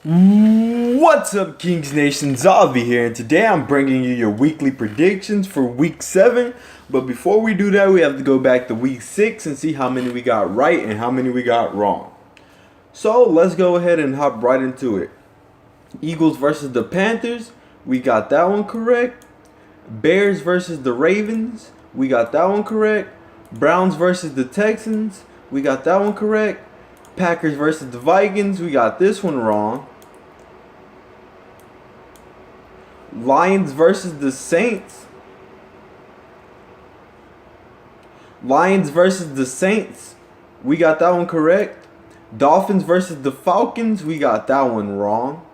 What's up, Kings Nation? Zavi here, and today I'm bringing you your weekly predictions for week 7. But before we do that, we have to go back to week 6 and see how many we got right and how many we got wrong. So let's go ahead and hop right into it. Eagles versus the Panthers, we got that one correct. Bears versus the Ravens, we got that one correct. Browns versus the Texans, we got that one correct. Packers versus the Vikings, we got this one wrong. Lions versus the Saints. Lions versus the Saints, we got that one correct. Dolphins versus the Falcons, we got that one wrong.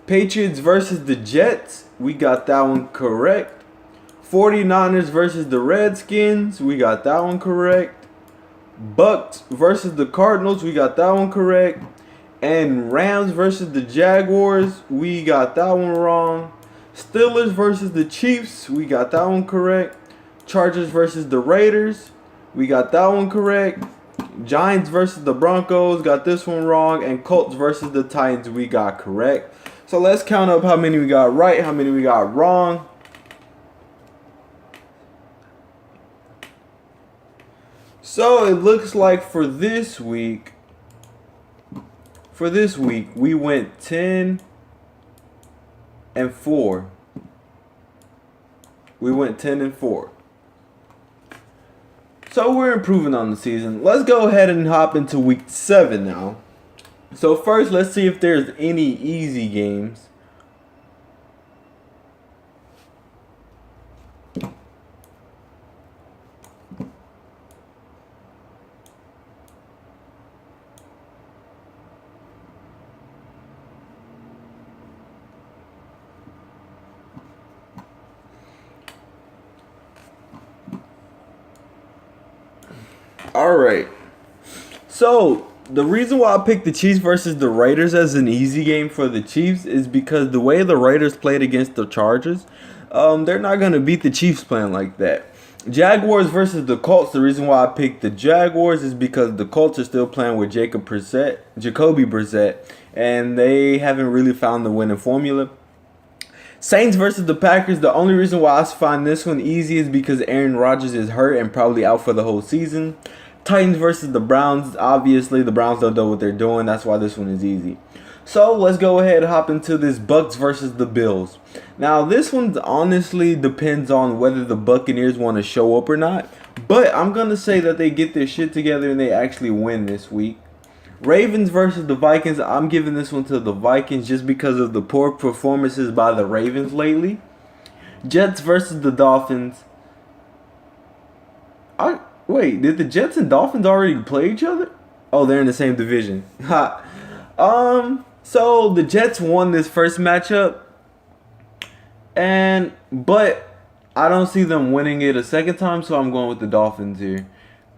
Patriots versus the Jets, we got that one correct. 49ers versus the Redskins, we got that one correct. Bucks versus the Cardinals, we got that one correct. And Rams versus the Jaguars, we got that one wrong. Steelers versus the Chiefs, we got that one correct. Chargers versus the Raiders, we got that one correct. Giants versus the Broncos, got this one wrong. And Colts versus the Titans, we got correct. So let's count up how many we got right, how many we got wrong. So it looks like for this week, we went 10 and 4. We went 10 and 4. So we're improving on the season. Let's go ahead and hop into week 7 now. So first, let's see if there's any easy games. Alright, so the reason why I picked the Chiefs versus the Raiders as an easy game for the Chiefs is because the way the Raiders played against the Chargers, they're not going to beat the Chiefs playing like that. Jaguars versus the Colts, the reason why I picked the Jaguars is because the Colts are still playing with Jacoby Brissett, and they haven't really found the winning formula. Saints versus the Packers, the only reason why I find this one easy is because Aaron Rodgers is hurt and probably out for the whole season. Titans versus the Browns, obviously the Browns don't know what they're doing, that's why this one is easy. So let's go ahead and hop into this Bucks versus the Bills. Now this one honestly depends on whether the Buccaneers want to show up or not, but I'm going to say that they get their shit together and they actually win this week. Ravens versus the Vikings, I'm giving this one to the Vikings just because of the poor performances by the Ravens lately. Jets versus the Dolphins. Wait, did the Jets and Dolphins already play each other? Oh, they're in the same division. So the Jets won this first matchup, but I don't see them winning it a second time, so I'm going with the Dolphins here.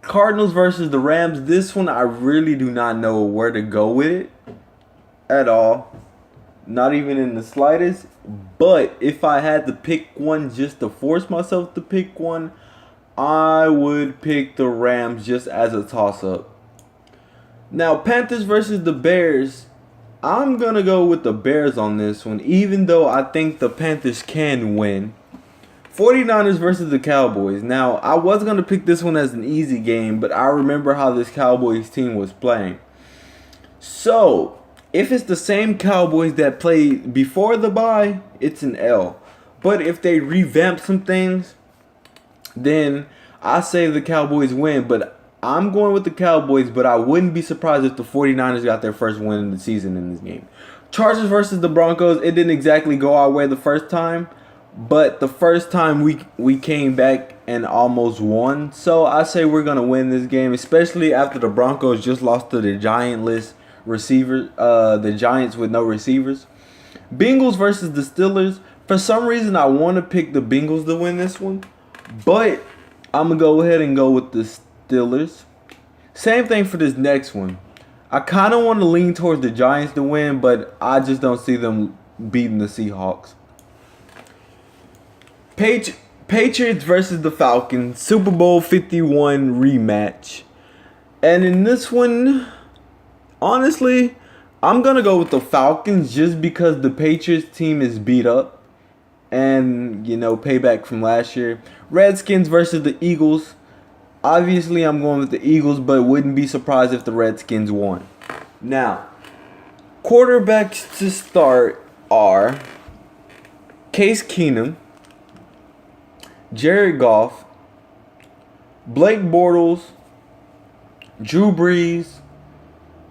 Cardinals versus the Rams. This one I really do not know where to go with it at all. Not even in the slightest. But if I had to pick one just to force myself to pick one, I would pick the Rams just as a toss-up. Now, Panthers versus the Bears. I'm going to go with the Bears on this one, even though I think the Panthers can win. 49ers versus the Cowboys. Now, I was going to pick this one as an easy game, but I remember how this Cowboys team was playing. So, if it's the same Cowboys that played before the bye, it's an L. But if they revamp some things, then I say the Cowboys win. But I'm going with the Cowboys, but I wouldn't be surprised if the 49ers got their first win in the season in this game. Chargers versus the Broncos. It didn't exactly go our way the first time, but the first time we came back and almost won. So I say we're going to win this game, especially after the Broncos just lost to the Giants with no receivers. Bengals versus the Steelers. For some reason, I want to pick the Bengals to win this one, but I'm going to go ahead and go with the Steelers. Same thing for this next one. I kind of want to lean towards the Giants to win, but I just don't see them beating the Seahawks. Patriots versus the Falcons, Super Bowl 51 rematch. And in this one, honestly, I'm going to go with the Falcons just because the Patriots team is beat up. And, you know, payback from last year. Redskins versus the Eagles. Obviously, I'm going with the Eagles, but wouldn't be surprised if the Redskins won. Now, quarterbacks to start are Case Keenum, Jared Goff, Blake Bortles, Drew Brees,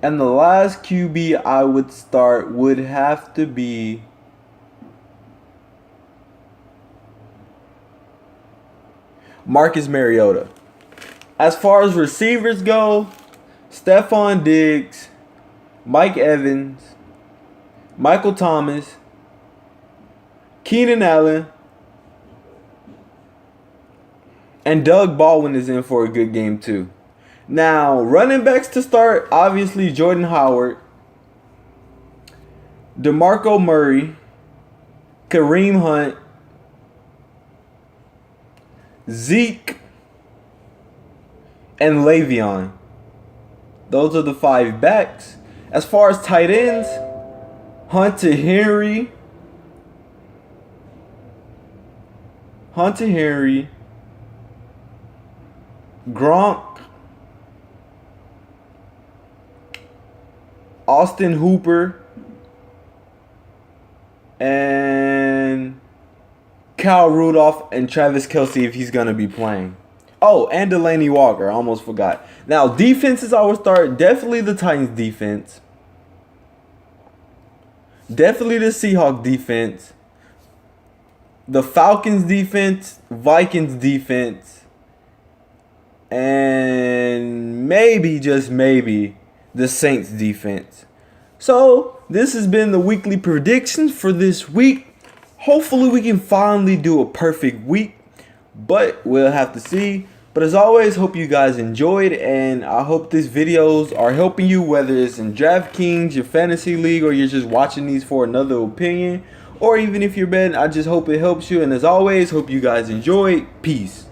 and the last QB I would start would have to be Marcus Mariota. As far as receivers go, Stephon Diggs, Mike Evans, Michael Thomas, Keenan Allen, and Doug Baldwin is in for a good game too. Now, running backs to start, obviously Jordan Howard, DeMarco Murray, Kareem Hunt, Zeke, and Le'Veon. Those are the 5 backs. As far as tight ends, Hunter Henry, Gronk, Austin Hooper, and Kyle Rudolph and Travis Kelce if he's going to be playing. Oh, and Delaney Walker. I almost forgot. Now, defenses I would start. Definitely the Titans defense. Definitely the Seahawks defense. The Falcons defense. Vikings defense. And maybe, just maybe, the Saints defense. So, this has been the weekly predictions for this week. Hopefully, we can finally do a perfect week. But we'll have to see. But as always, hope you guys enjoyed, and I hope these videos are helping you, whether it's in DraftKings, your fantasy league, or you're just watching these for another opinion, or even if you're betting. I just hope it helps you, and as always, hope you guys enjoyed. Peace.